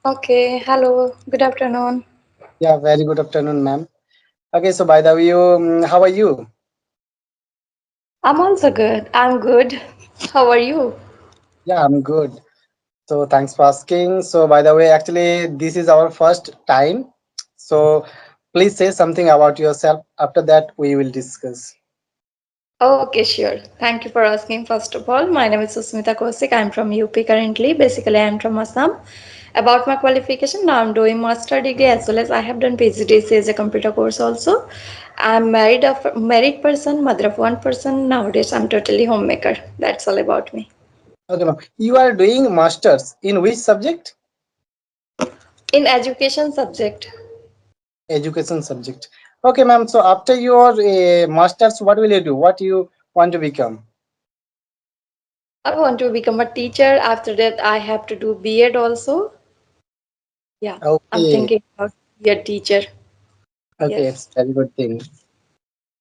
Okay, hello, good afternoon. Yeah, very good afternoon, ma'am. Okay, so by the way, how are you? I'm also good. I'm good. How are you? Yeah, I'm good. So thanks for asking. So by the way, actually, this is our first time. So please say something about yourself. After that, we will discuss. Okay, sure. Thank you for asking. First of all, my name is Susmita Kosik. I'm from UP currently. Basically, I'm from Assam. About my qualification, now I'm doing master degree as well as I have done PGDC as a computer course also. I'm married person, mother of one person. Nowadays, I'm totally homemaker. That's all about me. Okay, ma'am. You are doing masters in which subject? In education subject. Education subject. Okay, ma'am. So after your masters, what will you do? What you want to become? I want to become a teacher. After that, I have to do B.Ed also. Yeah, I'm Okay, thinking about be a teacher. okay, Yes. it's very good thing.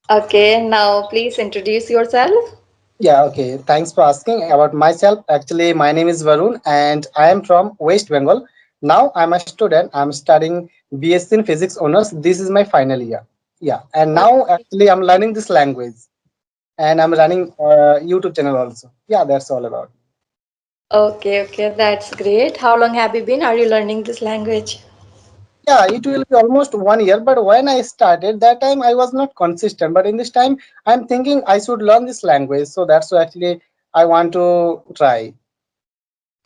Okay, now please introduce yourself. Yeah, okay. Thanks for asking about myself. Actually, my name is Varun and I am from West Bengal. Now I'm a student. I'm studying BSc in Physics Honors. This is my final year. Yeah, and now Okay. actually I'm learning this language and I'm running YouTube channel also. Yeah, that's all about. Okay, okay, that's great. How long have you been? Are you learning this language? Yeah, it will be almost 1 year. But when I started, that time I was not consistent. But in this time, I'm thinking I should learn this language. So that's why actually I want to try.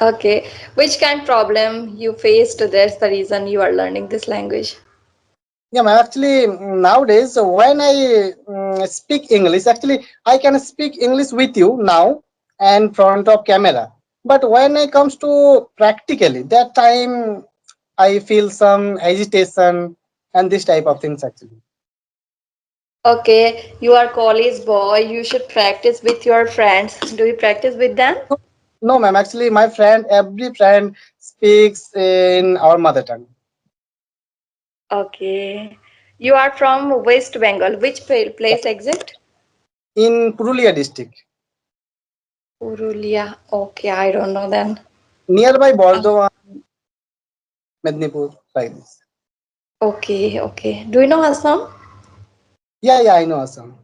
Okay. Which kind problem you faced? That's the reason you are learning this language. Yeah, ma'am. Actually, nowadays, when I speak English, actually, I can speak English with you now and front of camera. But when it comes to practically, that time I feel some hesitation and this type of things actually. Okay, you are college boy. You should practice with your friends. Do you practice with them? No, no, ma'am. Actually, my friend, every friend speaks in our mother tongue. Okay. You are from West Bengal. Which Yeah. place exit? In Purulia district, Purulia. Okay, I don't know then. nearby Bardhaman, Mednipur, like this. Okay, okay. Do you know Assam? Yeah, yeah, I know Assam.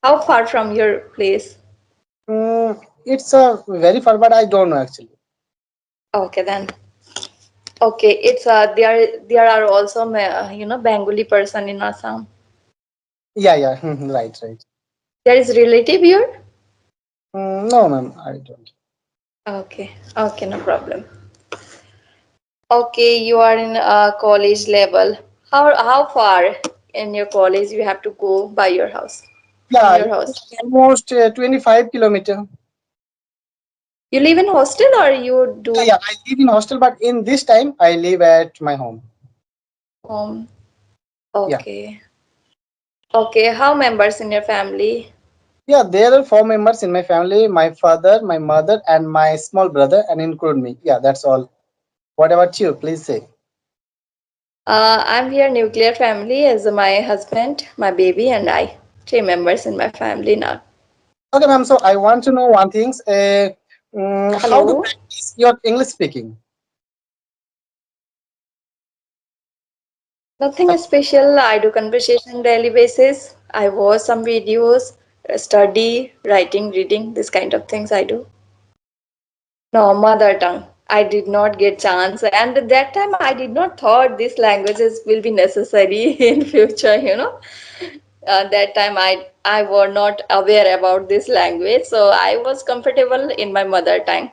How far from your place? It's a very far, but I don't know actually. Okay then. Okay, it's there are also Bengali person in Assam. Yeah, yeah, right, right. There is relative here. No, ma'am, I don't. Okay, okay, no problem. Okay, you are in college level. How far in your college you have to go by your house from Yeah, your house? it's almost 25 kilometer. You live in hostel or you Yeah, do yeah, I live in hostel, but in this time I live at my home. home? Yeah, Okay, okay. How members in your family? yeah, there are 4 members in my family: my father, my mother, and my small brother, and include me. Yeah, that's all. What about you? Please say. I'm here nuclear family as my husband, my baby, and I. Three members in my family now. Okay, ma'am. So I want to know one thing. How to Hello. practice your English speaking? Nothing special. I do conversation daily basis. I watch some videos, study, writing, reading, this kind of things I do. No, mother tongue. I did not get chance, and at that time I did not thought these languages will be necessary in future. That time I was not aware about this language, so I was comfortable in my mother tongue.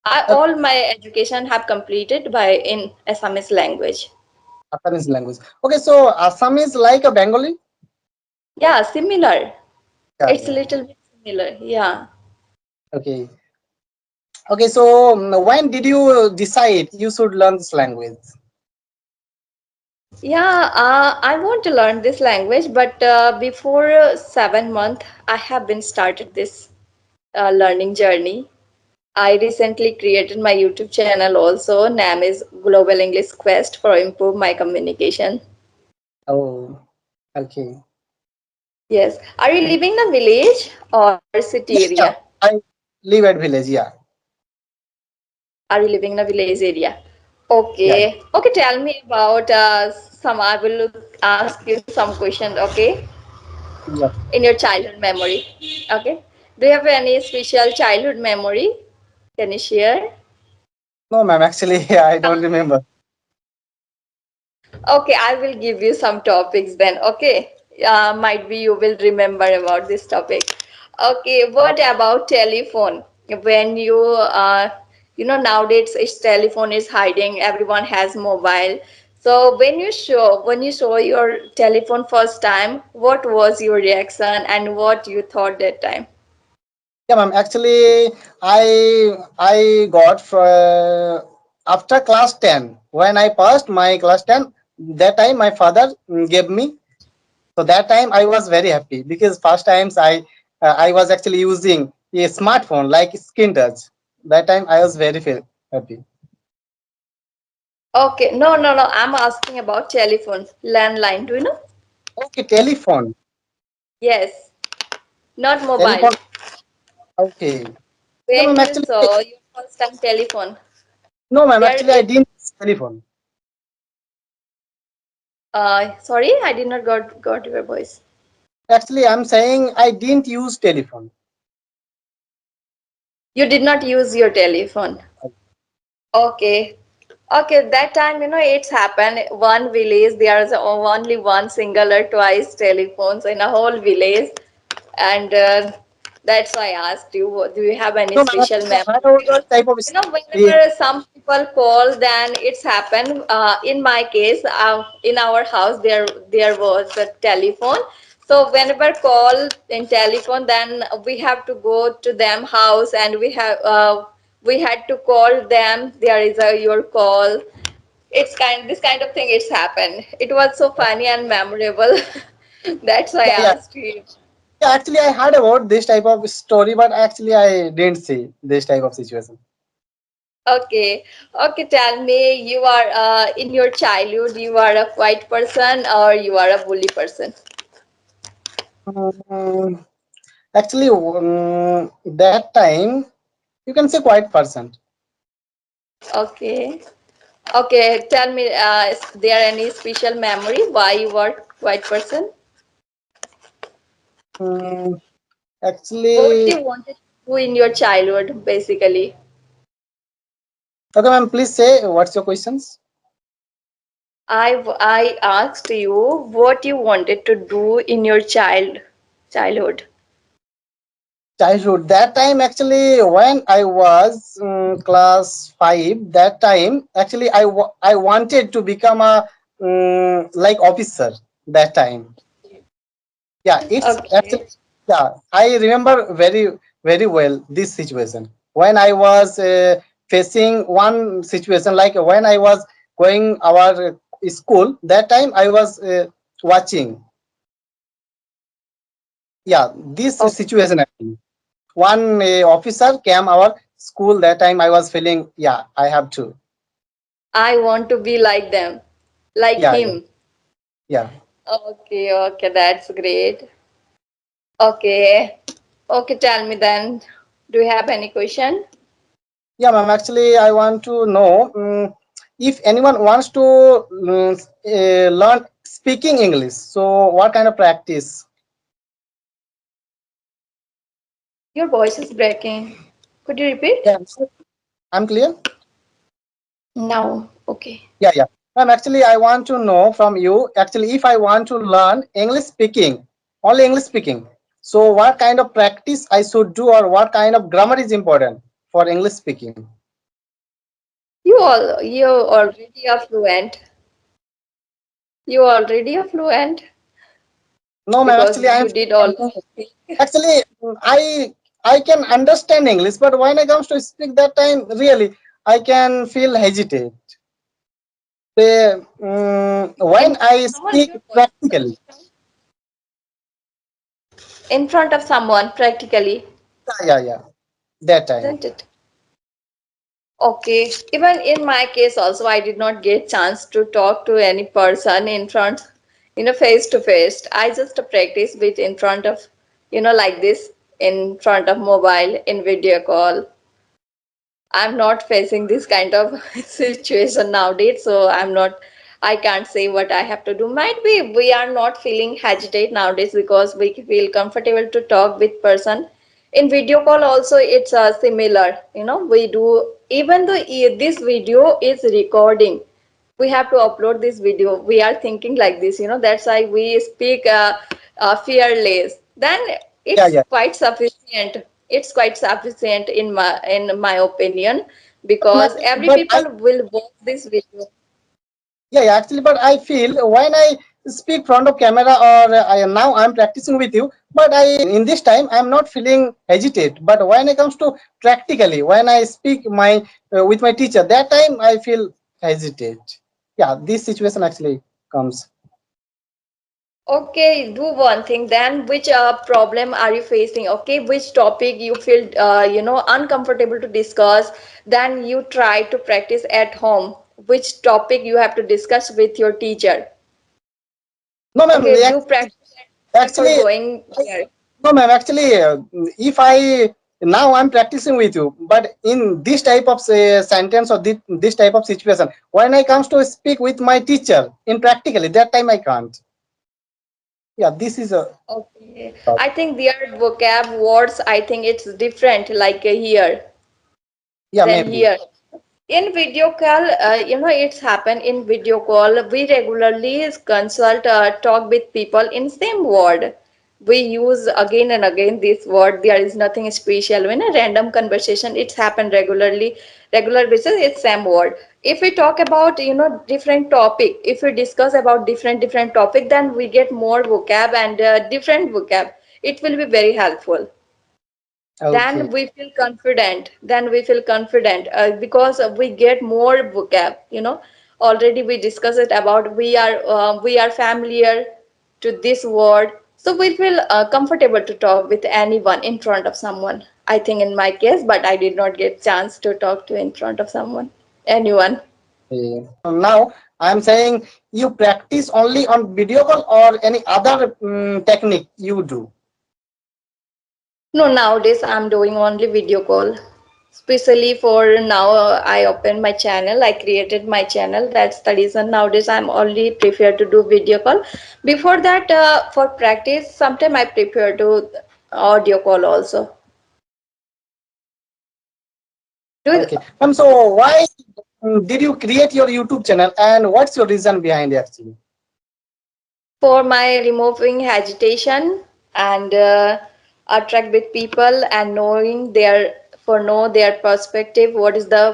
I Okay, all my education have completed by in Assamese language. Assamese language. Okay, so Assamese like a Bengali? Yeah, similar. Yeah, It's a yeah. little bit similar. Yeah. Okay. Okay, so when did you decide you should learn this language? Yeah, I want to learn this language, but before 7 months, I have been started this learning journey. I recently created my YouTube channel also. Name is Global English Quest for improve my communication. Oh, okay. Yes. Are you living in a village or city Yeah, area? yeah. I live at village. Yeah. Are you living in a village area? Yeah, Okay. Okay, tell me about some. I will ask you some questions, okay, yeah. in your childhood memory. Okay. Do you have any special childhood memory? Can you share? No, ma'am. Actually, I don't remember. Okay, I will give you some topics then. Okay, might be you will remember about this topic. Okay, what about telephone? When nowadays it's telephone is hiding. Everyone has mobile. So when you saw your telephone first time, what was your reaction and what you thought that time? Yeah, ma'am. Actually, I got after class 10 when I passed my class 10. That time my father gave me. So that time I was very happy because first times I was actually using a smartphone like screen touch. That time I was very happy. Okay, no, no, no. I'm asking about telephone, landline. Do you know? Okay, telephone. Yes, not mobile. Telephone. Okay. Yeah, When ma'am. you Actually, saw your first time telephone, no, ma'am. there Actually, I it. didn't use telephone. Sorry, I did not got your voice. Actually, I'm saying I didn't use telephone. You did not use your telephone. Okay. Okay, that time, it's happened. One village, there is only one single or twice telephones in a whole village. And that's why I asked you, do you have any No, ma'am. special Actually, I heard memory? about Because, this type of. whenever some people call, then it's happened. In my case, in our house, there was a telephone. So whenever call in telephone, then we have to go to them house and we had to call them. There is your call. This kind of thing. It's happened. It was so funny and memorable. That's why Yeah, I yeah. asked you. Yeah, actually, I heard about this type of story, but actually, I didn't see this type of situation. Okay, okay. Tell me, you are in your childhood, you are a quiet person or you are a bully person? Mm, actually, that time you can say quiet person. Okay, okay. Tell me, is there any special memory why you were quiet person? Mm, What actually, you wanted to do in your childhood, basically? okay, ma'am. Please say what's your questions. I asked you what you wanted to do in your childhood. Childhood. That time, actually, when I was class 5, that time actually I wanted to become a like officer. That time, yeah, it's Okay. actually, yeah, I remember very well this situation when I was facing one situation like when I was going our school. That time I was watching, yeah, this Oh, situation actually. One officer came our school. That time I was feeling, yeah, I have to, I want to be like them, like yeah, yeah, him. yeah, Okay, okay, that's great. Okay. Okay, tell me then. Do you have any question? yeah, ma'am. Actually, I want to know if anyone wants to learn speaking English, so what kind of practice? Your voice is breaking. Could you repeat? Yeah, I'm clear. Now, okay. Yeah, yeah, ma'am. Actually, I want to know from you, actually, if I want to learn English speaking, only English speaking, so what kind of practice I should do, or what kind of grammar is important for English speaking? You already are fluent. You already are fluent No, ma'am. because Actually, you did all. actually I can understand English, but when it comes to speak, that time really I can feel hesitate. In When I someone, speak your voice is practically, breaking. In front of someone, practically, yeah, yeah, that time. isn't it? Okay. Even in my case also, I did not get chance to talk to any person in front, face to face. I just practice with in front of, like this, in front of mobile, in video call. I'm not facing this kind of situation nowadays, so I can't say what I have to do. Might be we are not feeling hesitate nowadays because we feel comfortable to talk with person. In video call also it's similar, we do, even though this video is recording, we have to upload this video. We are thinking like this, that's why we speak fearless. Then Yeah, yeah. it's quite sufficient in my opinion, But, because every but I people will watch this video. Yeah, yeah, actually, but I feel when I speak front of camera or now I'm practicing with you, but I in this time I'm not feeling hesitate. But when it comes to practically, when I speak my with my teacher, that time I feel hesitate. Yeah, this situation actually comes. Okay, do one thing then. Which problem are you facing? Okay, which topic you feel uncomfortable to discuss? Then you try to practice at home. Which topic you have to discuss with your teacher? No, ma'am. Okay, do practice before Actually, going there. no, ma'am. Actually, if I now I'm practicing with you, but in this type of say, sentence or this type of situation, when I comes to speak with my teacher in practically, that time I can't. Yeah, this is a Okay, I think their vocab words, I think it's different, like here yeah, than maybe. here. In video call, it's happened in video call. We regularly consult, talk with people in same word. We use again and again this word. There is nothing special. When a random conversation, it's happened regularly, regular basis. It's same word. If we talk about different topic, if we discuss about different topic, then we get more vocab and different vocab. It will be very helpful. Okay. Then we feel confident because we get more vocab, already we discuss it about, we are familiar to this word, so we feel comfortable to talk with anyone in front of someone. I think in my case, but I did not get chance to talk to in front of someone, anyone. Now I'm saying you practice only on video call or any other technique you do. No, nowadays I'm doing only video call. Especially for now, I opened my channel. I created my channel. That's the reason nowadays I'm only prefer to do video call. Before that, for practice, sometimes I prefer to audio call also. Do Okay. So why did you create your YouTube channel and what's your reason behind it actually? for my removing agitation and attract with people and knowing their for know their perspective, what is the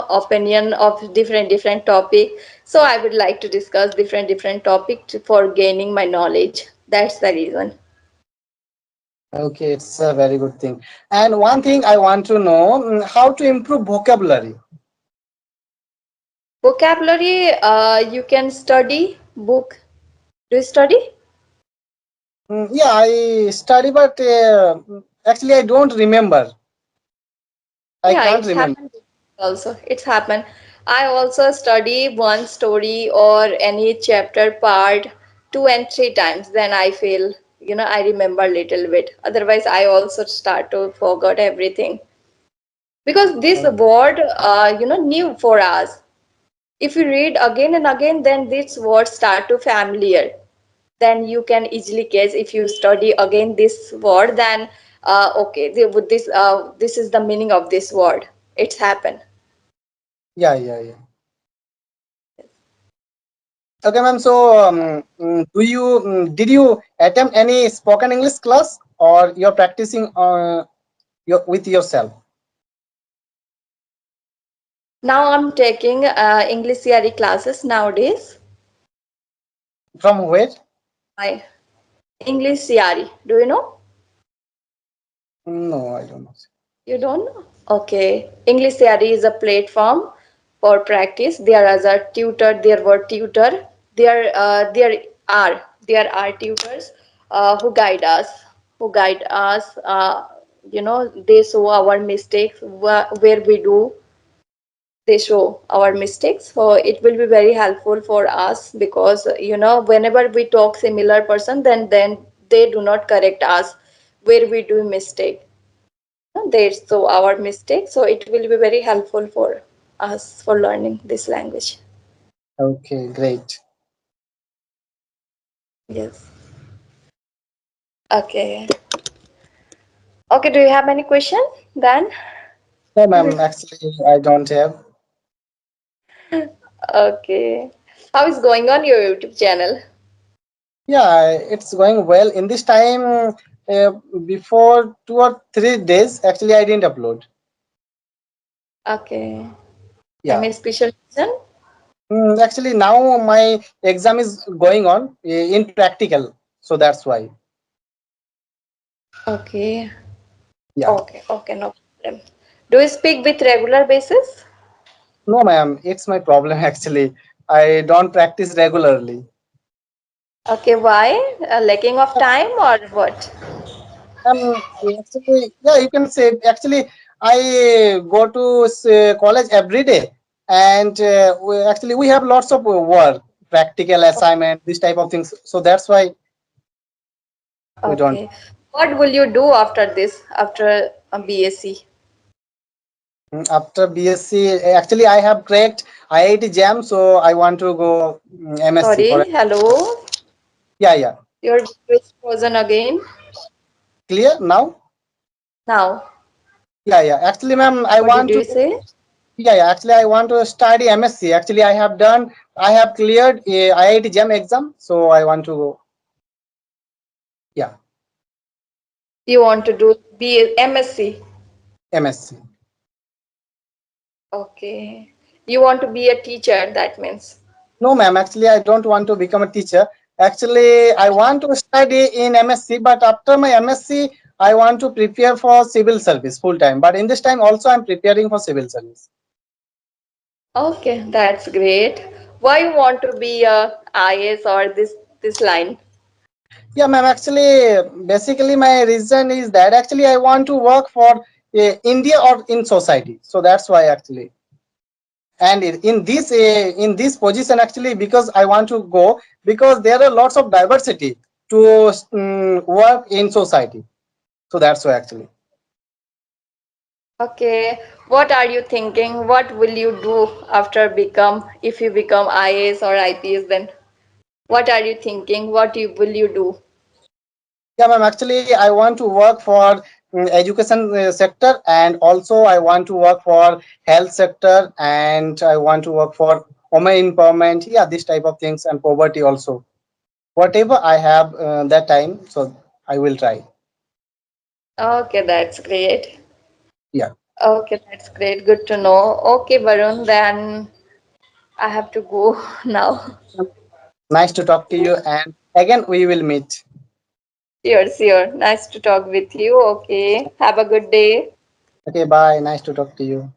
opinion of different topic. So I would like to discuss different topic for gaining my knowledge. That's the reason. Okay, it's a very good thing. And one thing I want to know how to improve vocabulary. Vocabulary, you can study book. Do you study? Yeah, I study, but actually I don't remember. I Yeah, can't it's remember. happened also. It's happened. I also study one story or any chapter part 2 and 3 times. Then I feel, I remember a little bit. Otherwise, I also start to forget everything. Because this Okay. word, new for us. If you read again and again, then this word start to familiar. Then you can easily guess if you study again this word, then okay, this is the meaning of this word. It's happened. Yeah, yeah, yeah. Okay, ma'am. So, did you attempt any spoken English class or you're practicing with yourself? Now I'm taking English theory classes nowadays. From where? My English theory. Do you know? No, I don't know. You don't know? Okay. English theory is a platform for practice. There is a tutor. There were tutor. There are tutors who guide us. Who guide us. They show our mistakes where we do. They show our mistakes, so it will be very helpful for us because whenever we talk similar person, then they do not correct us where we do mistake. they show our mistakes, so it will be very helpful for us for learning this language. Okay, great. Yes. Okay. Okay, do you have any question then? No, ma'am, actually, I don't have. Okay. How is going on your YouTube channel? Yeah, it's going well. In this time, uh, before 2 or 3 days, actually, I didn't upload. Okay. Yeah. Any special reason? Actually, now my exam is going on in practical, so that's why. Okay. Yeah. Okay. Okay. No problem. Do you speak with regular basis? No, ma'am, it's my problem actually. I don't practice regularly. Okay. Why? Lacking of time or what? Actually, yeah, you can say actually I go to college every day, and actually we have lots of work, practical assignment, this type of things. So that's why we don't. Okay. What will you do after this? After a BSc? After BSc, actually I have cracked IIT Jam, so I want to go MSc for. Sorry. Hello. Yeah, yeah. Your video is frozen again. Clear now? Now, Yeah, yeah. Actually, ma'am, I what did want to. you say? Yeah, yeah. Actually, I want to study MSc. Actually, I have cleared a IIT Jam exam, so I want to go. Yeah, You want to do B MSc? MSc. Okay. You want to be a teacher, that means. No, ma'am. Actually, I don't want to become a teacher. Actually, I want to study in MSc, but after my MSc, I want to prepare for civil service full time. But in this time, also, I'm preparing for civil service. Okay, that's great. Why you want to be a IS or this line? Yeah, ma'am. Actually, basically, my reason is that actually I want to work for India or in society. So that's why actually. And in this position actually because I want to go because there are lots of diversity to work in society. So that's why actually. Okay, what are you thinking? What will you do after become if you become IAS or IPS then? What are you thinking? Will you do? Yeah, ma'am. Actually, I want to work for education sector, and also I want to work for health sector, and I want to work for women empowerment. Yeah, this type of things and poverty also. Whatever I have that time, so I will try. Okay, that's great. Yeah. Okay, that's great. Good to know. Okay, Varun, then I have to go now. Nice to talk to you, and again we will meet. Sure, sure. Nice to talk with you. Okay. Have a good day. Okay, bye. Nice to talk to you.